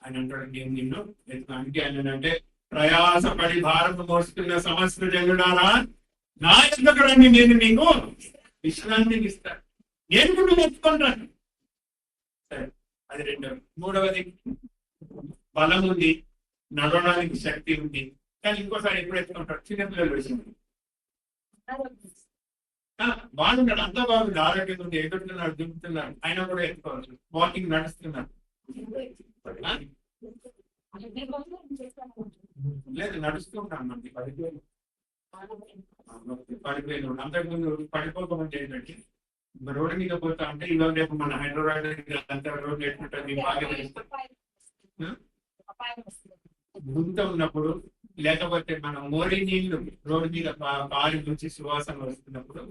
ఆయన అంటాడు, నేను నిన్ను అంటే ఆయన అంటే ప్రయాసపడి భారత మోస్తున్న సమస్త జనులారా నా ఎందుకు రండి, నేను నీకు విశ్రాంతిని ఇస్తాను, నేను నువ్వు ఎత్తుకుంటాను. సరే, అది రెండవది. మూడవది, బలం ఉంది, నడవడానికి శక్తి ఉంది, కానీ ఇంకోసారి ఎప్పుడు ఎత్తుకుంటాడు? చిన్నపిల్లలు వచ్చినప్పుడు బాగున్నాడు, అంతా బాగుంది, ఆరోగ్యం ఉంది, ఎదుగుతున్నాడు, దింపుతున్నాడు, ఆయన కూడా ఎత్తుకోవచ్చు. వాకింగ్ నడుస్తున్నాడు, లేదు నడుస్తూ ఉంటాను. మనకి పడిపోయిన అంతకుముందు పడిపోకమంటే ఏంటంటే రోడ్డు మీద పోతా అంటే ఇవాళ రేపు మన హైదరాబాద్ అంతా రోడ్డు ఎట్లుంటుంది బాగా గుంత ఉన్నప్పుడు, లేకపోతే మనం మోరీ నీళ్లు రోడ్డు మీద పారి నుంచి సువాసన వస్తున్నప్పుడు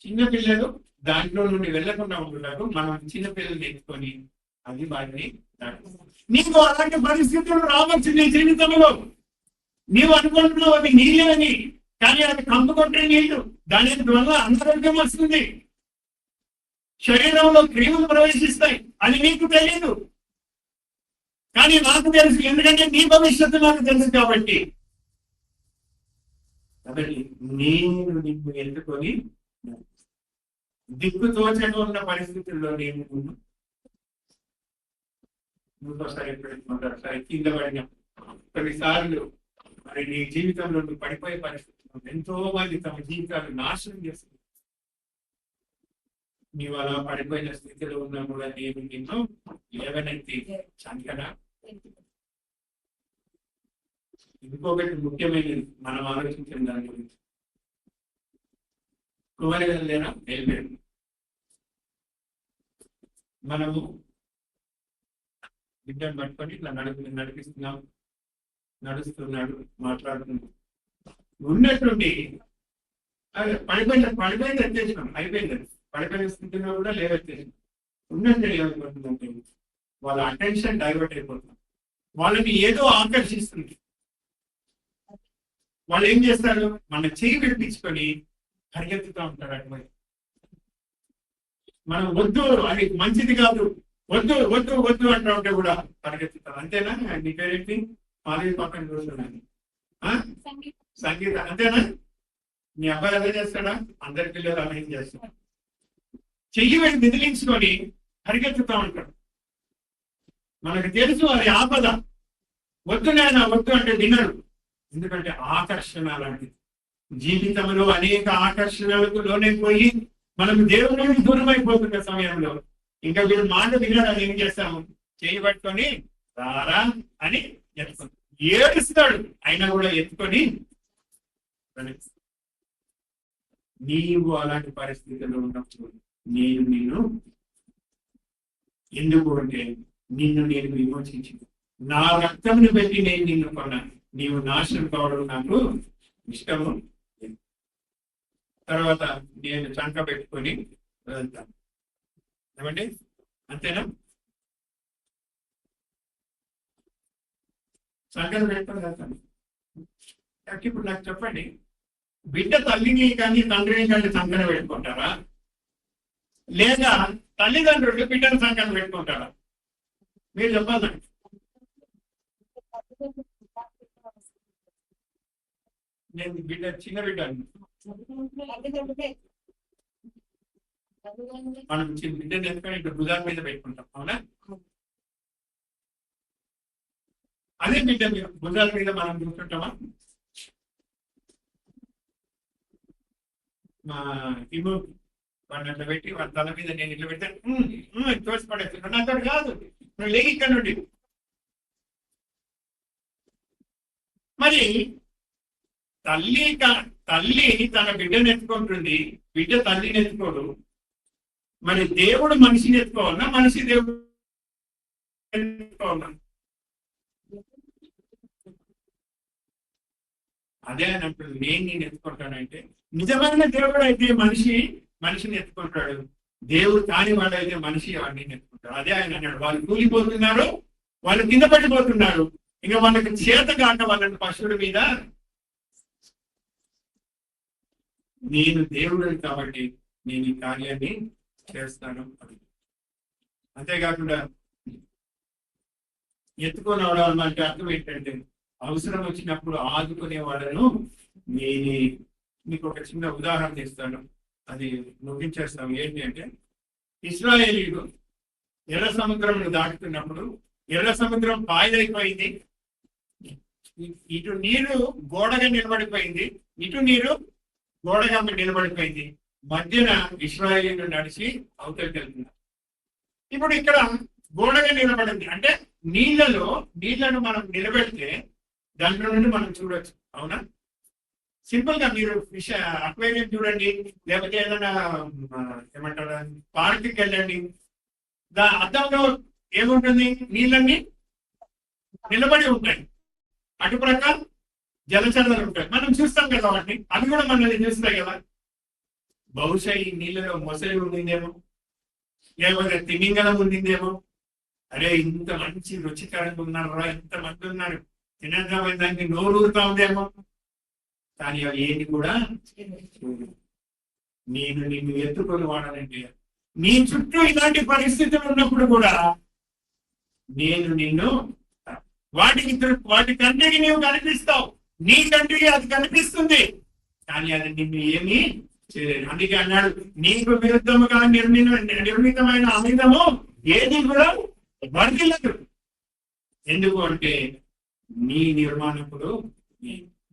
చిన్నపిల్లలు దాంట్లో నుండి వెళ్లకుండా ఉంటున్నారు. మనం చిన్నపిల్లలు ఎత్తుకొని అది వారిని నీకు అలాంటి పరిస్థితులు రావచ్చు నీ జీవితంలో. నీవు అనుకుంటున్నావు అది నీళ్ళే అని, కానీ అది కంపు కొట్టే నీళ్లు, దాని వల్ల అనారోగ్యం వస్తుంది, శరీరంలో క్రిములు ప్రవేశిస్తాయి. అది నీకు తెలియదు, కానీ నాకు తెలుసు, ఎందుకంటే నీ భవిష్యత్తు నాకు తెలుసు. కాబట్టి నేను నిన్ను ఎన్నుకొని దిక్కు తోచగా ఉన్న పరిస్థితుల్లో నేను ఇంకోసారి కింద పడిన కొన్నిసార్లు మరి నీ జీవితంలో నువ్వు పడిపోయే పరిస్థితుల్లో ఎంతో మంది తమ జీవితాలు నాశనం చేస్తుంది. నీవు అలా పడిపోయిన స్థితిలో ఉన్నా కూడా నేను నిన్ను లేవనెత్తి చంకనా. ఇంకొకటి ముఖ్యమైనది మనం ఆలోచించిన దాని గురించి, కుమారి వెళ్ళలేనా వెళ్ళలేదు. మనము బిడ్డను పట్టుకొని ఇట్లా నడిపిస్తున్నాం, నడుస్తున్నాడు, మాట్లాడుతున్నాడు, ఉన్నట్టుండి పడిపోయింది వచ్చేసినాం, అయిపోయింది. పడిపోయిన స్థితిలో కూడా లేవచ్చేసినాం. ఉన్నట్టు ఏమైపోతుందంటే వాళ్ళ అటెన్షన్ డైవర్ట్ అయిపోతుంది, వాళ్ళని ఏదో ఆకర్షిస్తుంది. వాళ్ళు ఏం చేస్తారు, మన చెయ్యి విడిపించుకొని పరిగెత్తుతూ ఉంటారు అటువైపు. మనం వద్దు, అది మంచిది కాదు, వద్దు వద్దు వద్దు అంటూ ఉంటే కూడా పరిగెత్తుతారు. అంతేనా? నీ పేరేంటి? మాది పక్కన చూస్తున్నాను, సంగీత. అంతేనా? మీ అబ్బాయి అలా చేస్తాడా? అందరి పిల్లలు అలా ఏం చేస్తాడు, చెయ్యి వెళ్ళి మిదిలించుకొని పరిగెత్తుతూ ఉంటాడు. మనకు తెలుసు అది ఆపద, వద్దు నాయన వద్దు అంటే వినరు. ఎందుకంటే ఆకర్షణ లాంటిది. జీవితంలో అనేక ఆకర్షణలకు లోనైపోయి మనకు దేవుడి నుండి దూరం అయిపోతున్న సమయంలో ఇంకా వీళ్ళు మాట వినడానికి ఏం చేస్తాము, చేయబట్టుకొని రారా అని ఎత్తుకుంటాం. ఏడుస్తాడు, అయినా కూడా ఎత్తుకొని. నీవు అలాంటి పరిస్థితుల్లో ఉన్నప్పుడు నేను ఎందుకు అంటే నిన్ను నేను విమోచించి నా రక్తమును పెట్టి నేను నిన్ను కొన్నాను, నీవు నాశనం కావడం నాకు ఇష్టము. తర్వాత నేను చంక పెట్టుకొని వెళ్తాను. ఏమండి? అంతేనా? సంకలు పెట్టుకొని వెళ్తాను. ఇప్పుడు నాకు చెప్పండి, బిడ్డ తల్లిని కానీ తండ్రిని కానీ సంకన పెట్టుకుంటారా, లేదా తల్లిదండ్రులు బిడ్డను సంకన పెట్టుకుంటారా? మీరు చెప్పాలండి. నేను బిడ్డ చిన్న బిడ్డ, మనం చిన్న బిడ్డను ఎందుకని ఇక్కడ భుజాల మీద పెట్టుకుంటాం, అవునా? అదే బిడ్డ భుజాల మీద మనం చూస్తుంటామా? మా ఇల్లు వాడిని అట్లా పెట్టి వాడి తల మీద నేను ఇల్లు పెడితే తోసి పడేస్తున్నాడు. నాతో కాదు, నువ్వు లేగి ఇక్కడ నుండి. మరి తల్లి తన బిడ్డను ఎత్తుకుంటుంది, బిడ్డ తల్లిని ఎత్తుకోడు. మరి దేవుడు మనిషిని ఎత్తుకోవాలన్నా, మనిషి దేవుడు ఎత్తుకోవాలన్నా? అదే అని అంటుంది, నేను ఎత్తుకుంటానంటే నిజమైన దేవుడు అయితే మనిషిని ఎత్తుకుంటాడు, దేవుడు కాని వాళ్ళైతే మనిషి వాడిని నెట్టుకుంటారు. అదే ఆయన అన్నాడు, వాళ్ళు కూలిపోతున్నారు, వాళ్ళు కింద పడిపోతున్నారు, ఇంకా వాళ్ళకి చేత కాక వాళ్ళని పశువుల మీద, నేను దేవుడు కాబట్టి నేను ఈ కార్యాన్ని చేస్తాను. అంతేకాకుండా ఎత్తుకొని అవడం అంటే అర్థం ఏంటంటే అవసరం వచ్చినప్పుడు ఆదుకునే వాళ్ళను నేను. మీకు ఒక చిన్న ఉదాహరణ ఇస్తాను, అది ముగించేస్తాం. ఏంటి అంటే, ఇశ్రాయేలీయులు ఎర్ర సముద్రం దాటుతున్నప్పుడు ఎర్ర సముద్రం పాయలైపోయింది, ఇటు నీరు గోడగా నిలబడిపోయింది, ఇటు నీరు గోడగా నిలబడిపోయింది, మధ్యన ఇశ్రాయేలీయులు నడిచి అవతలికి వెళ్తున్నారు. ఇప్పుడు ఇక్కడ గోడగా నిలబడింది అంటే నీళ్లను మనం నిలబెడితే దాంట్లో నుండి మనం చూడొచ్చు. అవునా? సింపుల్ గా మీరు ఫిష్ అక్వేరియం చూడండి, లేకపోతే ఏదైనా ఏమంటారు పార్క్కి వెళ్ళండి, అద్దంలో ఏముంటుంది, నీళ్ళన్నీ నిలబడి ఉంటాయి, అటు ప్రకారం జలచరాలు ఉంటాయి, మనం చూస్తాం కదా వాటిని, అవి కూడా మనల్ని చూస్తాయి కదా. బహుశా ఈ నీళ్ళలో మొసలి ఉండిందేమో, లేకపోతే తిమింగలం ఉండిందేమో. అరే ఇంత మంచి రుచికరంగా ఉన్నారా, ఇంత మంది ఉన్నారు, తినేద్దామని దానికి నోరూరుతా ఉందేమో. కానీ అవి ఏది కూడా నేను నిన్ను ఎత్తుకొని వాడాలంటే, నీ చుట్టూ ఇలాంటి పరిస్థితులు ఉన్నప్పుడు కూడా నేను నిన్ను వాటి కంటికి నీవు కనిపిస్తావు, నీ కంటికి అది కనిపిస్తుంది, కానీ అది నిన్ను ఏమీ చేయలేదు. అందుకే అన్నాడు, నీకు విరుద్ధముగా నిర్మితమైన ఆయుధము ఏది కూడా వర్ధిల్లదు. ఎందుకు అంటే నీ నిర్మాణకుడు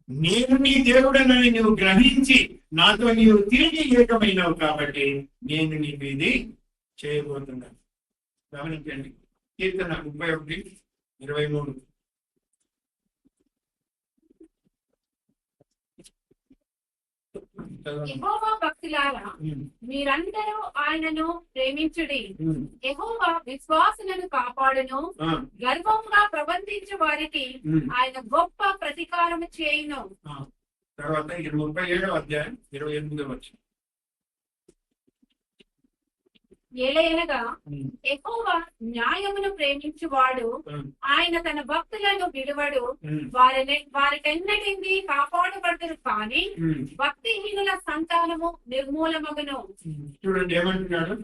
నేను నీ దేవుడనని నువ్వు గ్రహించి నాతో నీవు తిరిగి ఏకమైనావు కాబట్టి నేను నీకు ఇది చేయబోతున్నాను. గమనించండి, కీర్తన 31:23. యెహోవా భక్తులారా, మీరందరూ ఆయనను ప్రేమించుడి. యెహోవా విశ్వాసులను కాపాడును, గర్వంగా ప్రవర్తించే వారికి ఆయన గొప్ప ప్రతీకారము చేయును. తర్వాత 37:28. ఏలయనగా యెహోవా న్యాయమును ప్రేమించువాడు, ఆయన తన భక్తులను విడువడు, వారికెన్నటింది కాపాడబడతారు, కానీ భక్తిహీనుల సంతానము నిర్మూలమగును. చూడండి ఏమంటున్నాడు,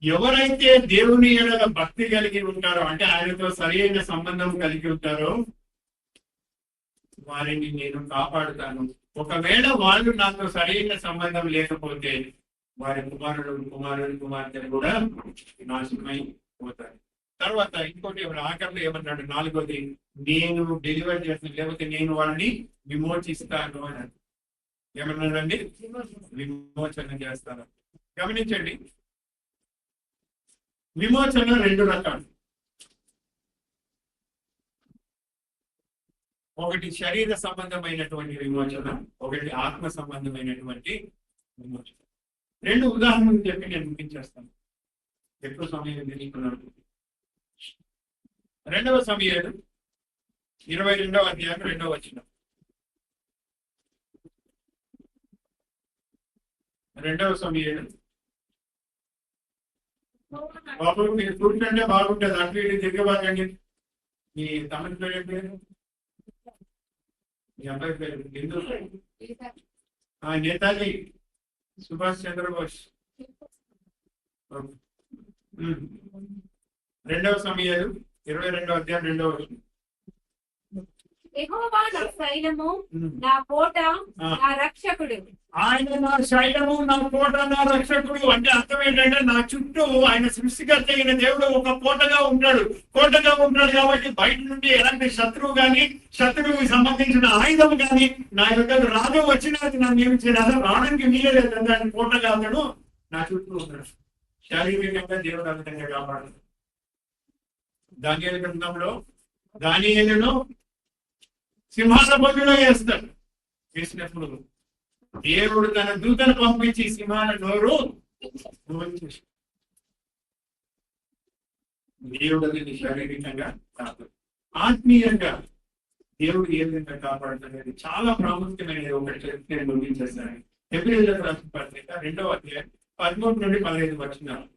ఎవరైతే దేవుని ఎడల భక్తి కలిగి ఉంటారో, అంటే ఆయనతో సరైన సంబంధం కలిగి ఉంటారో వారిని నేను కాపాడుతాను. ఒకవేళ వాళ్ళు నాతో సరైన సంబంధం లేకపోతే వారి కుమార్తెలు కూడా నాశనమై పోతారు. తర్వాత ఇంకోటి ఆఖరిలో ఏమన్నాడు, 4వది, నేను డెలివరీ చేస్తాను, లేకపోతే నేను వాళ్ళని విమోచిస్తాను అని. ఏమన్నాడండి? విమోచన చేస్తాను. గమనించండి, విమోచన 2 రకాలు. ఒకటి శరీర సంబంధమైనటువంటి విమోచన, ఒకటి ఆత్మ సంబంధమైనటువంటి విమోచన. 2 ఉదాహరణలు చెప్పి నేను ముగించేస్తాను, ఎక్కువ సమయం తీసుకున్నాను. 2వ సమూయేలు 22:2. 2వ సమూయేలు. బాబు మీరు కూర్చుంటే బాగుంటుంది, అటు ఇటు తిరగబాకండి. మీ తమిళ పేరు ఏం పేరు? మీ అబ్బాయి పేరు హిందూ? నేతాజీ సుభాష్ చంద్రబోస్. 2వ సమూయేలు 22:2. యెహోవా నా శైలము, నా కోట, నా రక్షకుడు. ఆయన నా శైలము, నా కోట, నా రక్షకుడు అంటే అర్థం ఏంటంటే, నా చుట్టూ ఆయన సృష్టికర్త అయిన దేవుడు ఒక కోటగా ఉంటాడు కాబట్టి బయట నుండి ఎలాంటి శత్రువుకి సంబంధించిన ఆయుధం కానీ నా యొక్క రాజు వచ్చినది నన్ను ఏమి చేయాలి, రావడానికి వీలేదు. ఆయన కోటగా అతడు నా చుట్టూ ఉంటాడు. శారీరకంగా దేవుడు ఆ విధంగా కాపాడు. దానియేలు గ్రంథంలో దానియేలును సింహాసనములో వేసినప్పుడు దేవుడు తన దూతను పంపించి సింహాల నోరు మూయించేశాడు. దేవుడు అనేది శారీరకంగా కాదు, ఆత్మీయంగా దేవుడు ఏ విధంగా కాపాడుతున్నది చాలా ప్రాముఖ్యమైనది. ఒకటి నేను ముగించేస్తాను. హెబ్రీయులకు రాసిన పత్రిక 2వ అధ్యాయం 13 నుండి 15 వచనాలు.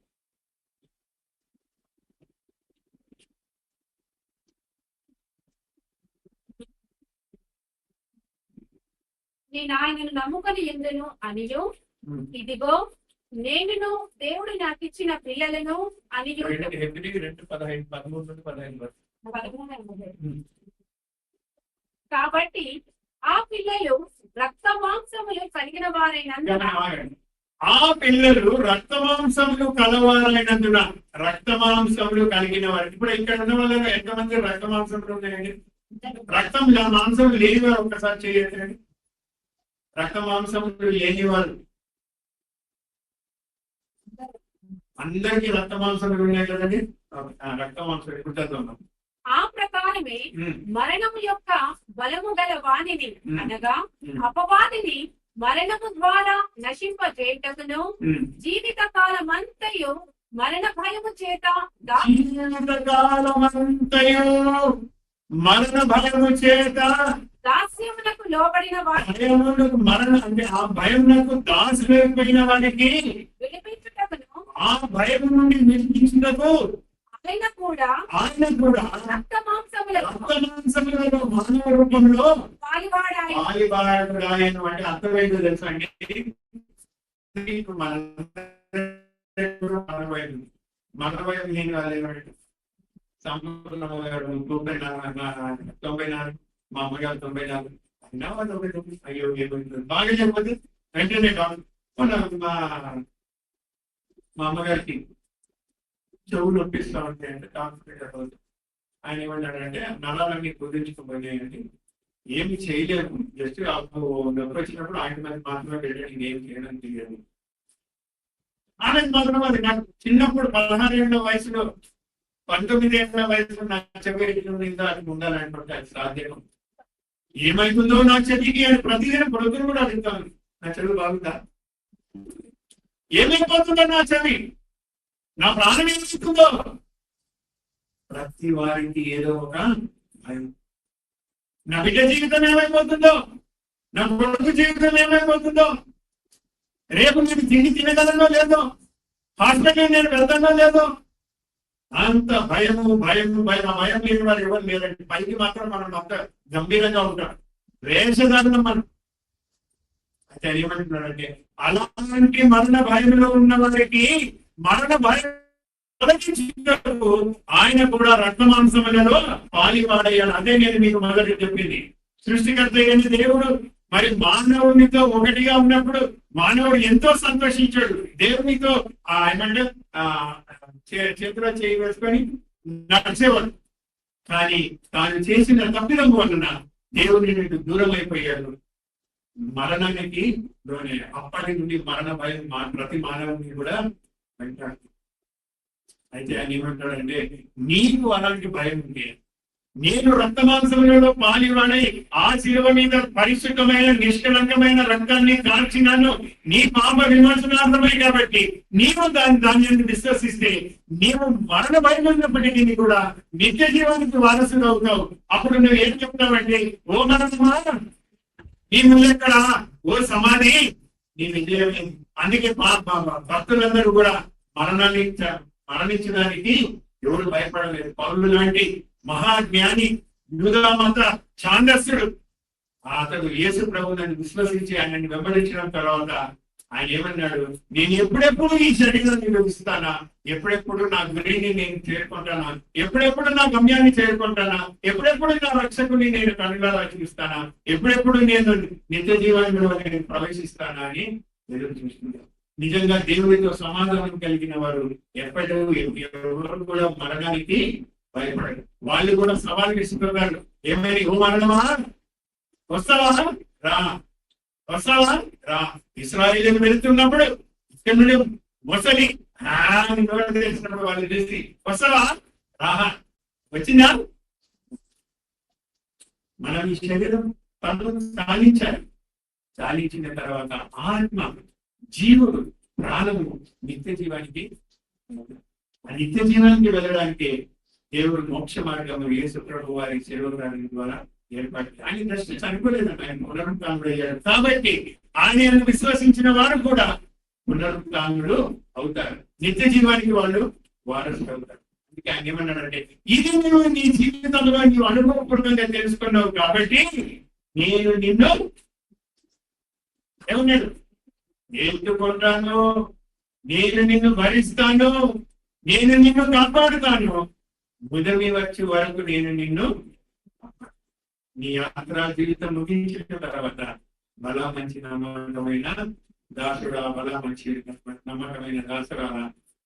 నేను ఆయనను నమ్ముకొని ఎందును అనియు, ఇదిగో నేను దేవుడు నాకు ఇచ్చిన పిల్లలను అనియు. 2:15-13 కాబట్టి ఆ పిల్లలు రక్త మాంసములు కలిగిన వారైనందున, ఆ పిల్లలు రక్త మాంసములు కలవారైనందున, రక్త మాంసములు కలిగిన వారు. ఇప్పుడు ఇక్కడ ఉన్న వాళ్ళు ఎంతమంది రక్త మాంసములు ఉన్నాయండి? రక్తం మాంసం లేని వారు ఒక్కసారి చేయండి. రక్త మాంసములు లేని వారు అందరికీ రక్త మాంసములు ఉన్నాయి కదండి. రక్త మాంసం ఎప్పుడు ఆ ప్రకారమే మరణము యొక్క బలము గల వాణిని అనగా అపవాదిని మరణము ద్వారా నశింపజేయుటకును జీవిత కాలమంతయు మరణ భయము చేత దాస్యమునకు లోబడిన వారికి, మరణ అంటే ఆ భయమునకు దాసులైపోయిన వారికి విడిపించుటకును, ఆ భయం నుండి విడిపించుటకు ఆయన కూడా రక్త మాంసములలో మానవ రూపంలో పాలివాడాయను. అంటే అర్థమైందో తెలుసా అండి? మన వయసు నేను కాదు సంపూర్ణ 94, మా అమ్మగారు 94, 99. అయ్యో బాగా చెప్పదు వెంటనే మా అమ్మగారికి చెవులు నొప్పిస్తా ఉంటాయంటే డాక్టర్ ఆయన ఏమన్నాడంటే నరాలన్నీ కుదించుకుపోయాయండి, ఏమి చేయలేము, జస్ట్ నొప్పి వచ్చినప్పుడు ఆయన మీద మాత్రమే పెట్టాడు, ఏం చేయడం తెలియదు. ఆయన మాత్రం అది నాకు చిన్నప్పుడు 16 ఏళ్ల వయసులో 19 ఏళ్ల వయసులో నా చెవి అది ఉండాలనుకుంటే అది సాధ్యం. ఏమైతుందో నా చెవికి అని ప్రతిదినం ప్రొద్దున కూడా అడుగుతాను, నా చెవి బాగుందా, ఏమైపోతుందో నా చెవి, నా ప్రాణం ఏమిస్తుందో. ప్రతి వారికి ఏదో ఒక భయం. నా బిడ్డ జీవితం ఏమైపోతుందో, నా కొడుకు జీవితం ఏమైపోతుందో, రేపు నేను తినగలనో లేదో, హాస్పిటల్ నేను వెళ్తానో లేదో, అంత భయం లేని వారు ఎవరు లేదండి. పైకి మాత్రం మనం అంత గంభీరంగా ఉంటాం, వేషధారణం మనం. అయితే ఏమంటున్నాడంటే అలాంటి మరణ భయంలో ఉన్న వారికి మరణ భయం ఆయన కూడా రక్త మాంసములలో పాలివాడయ్యాడు. అదే నేను మీకు మొదటి చెప్పింది. సృష్టికర్త అయిన దేవుడు మరి మానవునితో ఒకటిగా ఉన్నప్పుడు మానవుడు ఎంతో సంతోషించాడు. దేవునితో ఏమంటే చేతిలో చేయి వేసుకొని నడిచేవాడు. కానీ తాను చేసిన తప్పిదం వలన దేవుని నుండి దూరం అయిపోయాడు, మరణానికి లోనే. అప్పటి నుండి మరణ భయం ప్రతి మానవుని కూడా వెంటాడు. అయితే ఆయన ఏమంటాడంటే నీకు అలాంటి భయం ఉంది, నేను రక్త మాంసములలో పాలివాడై ఆ శిలువ మీద పరిశుద్ధమైన నిష్కలంకమైన రక్తాన్ని కాల్చినాను నీ పాప విమోచనార్థమై. కాబట్టి నీవు దాన్ని విశ్వసిస్తే నీవు మరణ భయం ఉన్నప్పటికీ కూడా నిత్య జీవానికి వారసుడు అవుతావు. అప్పుడు నువ్వు ఏం చెప్తావంటే, ఓ మరణమా నీ ముందెక్కడా, ఓ సమాధి నీ విజయమే. అందుకే భక్తులందరూ కూడా మరణించడానికి ఎవరు భయపడలేదు. పౌలు లాంటి మహాజ్ఞాని యూదామత ఛాందస్సుడు అతడు యేసు ప్రభువుని విశ్వసించి ఆయనని వెంబడించడం తర్వాత ఆయన ఏమన్నాడు, నేను ఎప్పుడెప్పుడు ఈ శరీరాన్ని విభజిస్తానా, ఎప్పుడెప్పుడు నా గురిని నేను చేరుకుంటానా, ఎప్పుడెప్పుడు నా గమ్యాన్ని చేరుకుంటానా, ఎప్పుడెప్పుడు నా రక్షకుని నేను కనుగొలా చూస్తానా, ఎప్పుడెప్పుడు నేను నిత్య జీవనంలో నేను ప్రవేశిస్తానా అని ఎదురు చూస్తున్నాను. నిజంగా దేవుడితో సమాధానం కలిగిన వారు ఎవరు కూడా మరణానికి భయపడరు. వాళ్ళు కూడా సవాల్ విసుకున్నారు, ఏమైనా ఓ మరణమా వస్తావా రా. ఇశ్రాయేలు వెళుతున్నప్పుడు ఇక్కడ నుండి మొసలి తెలిసినప్పుడు వాళ్ళు చేసి వస్తావా రాహా వచ్చిందా. మనం ఈ శరీరం తనను చాలించిన తర్వాత ఆత్మ జీవుడు ప్రాణము నిత్య జీవానికి నిత్య జీవానికి వెళ్ళడానికి దేవుడు మోక్ష మార్గం యేసు ప్రభు వారి శరీరం ద్వారా ఏర్పాటు. ఆయన దృష్టి చనిపోలేదండి, ఆయన పునరుత్థానుడయ్యాడు. కాబట్టి ఆయనను విశ్వసించిన వారు కూడా పునరుత్థానులు అవుతారు, నిత్య జీవానికి వాళ్ళు వారసులు అవుతారు. అందుకే ఆయన ఏమన్నాడంటే, ఇది నువ్వు నీ జీవితంలో నీవు అనుభవపూర్వకంగా తెలుసుకున్నావు కాబట్టి నేను నిన్ను ఏమన్నాడు, నేర్చుకుంటాను, నేను నిన్ను భరిస్తాను, నేను నిన్ను కాపాడుతాను, ముదమి వచ్చే వరకు నేను నిన్ను నీ యాత్రా జీవితం ముగించిన తర్వాత బల మంచి నమ్మకమైన దాసుడా, బల మంచి నమ్మకమైన దాసురా,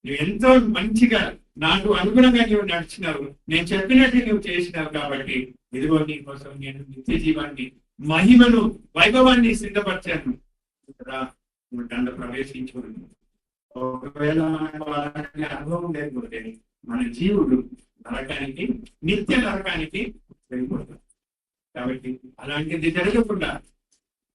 నువ్వు ఎంతో మంచిగా నాకు అనుగుణంగా నువ్వు నడిచినావు, నేను చెప్పినట్టు నువ్వు చేసినావు కాబట్టి ఇదిగో నీ కోసం నేను నిత్య జీవాన్ని, మహిమను, వైభవాన్ని సిద్ధపరిచాను, నువ్వు దాంట్లో ప్రవేశించుకున్నాను. ఒకవేళ మనకు అలాంటి అనుభవం లేకపోతే మన జీవుడు నరకానికి, నిత్య నరకానికి వెళ్ళిపోతాడు. కాబట్టి అలాంటిది జరగకుండా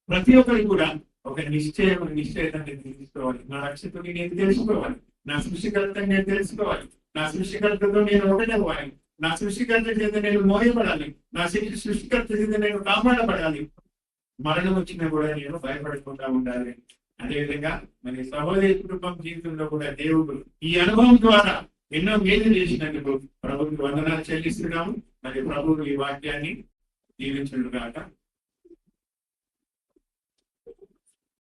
ప్రతి ఒక్కరు కూడా ఒక నిశ్చయతని తెలుసుకోవాలి. నా రక్షకుడిని నేను తెలుసుకోవాలి, నా సృష్టికర్తని నేను తెలుసుకోవాలి, నా సృష్టికర్తతో నేను ఒకటవ్వాలి, నా సృష్టికర్త చేత నేను మోయబడాలి, నా సృష్టికర్త చేత నేను కాపాడబడాలి, మరణం వచ్చినా కూడా నేను భయపడకుండా ఉండాలి. అదేవిధంగా మరి సహోదరి కుటుంబం జీవితంలో కూడా దేవుడు ఈ అనుభవం ద్వారా ఎన్నో మేలు చేసినందుకు ప్రభువుకి వందనాలు చెల్లిస్తున్నాము. మరి ప్రభువు ఈ వాక్యాన్ని దీవించుగాక.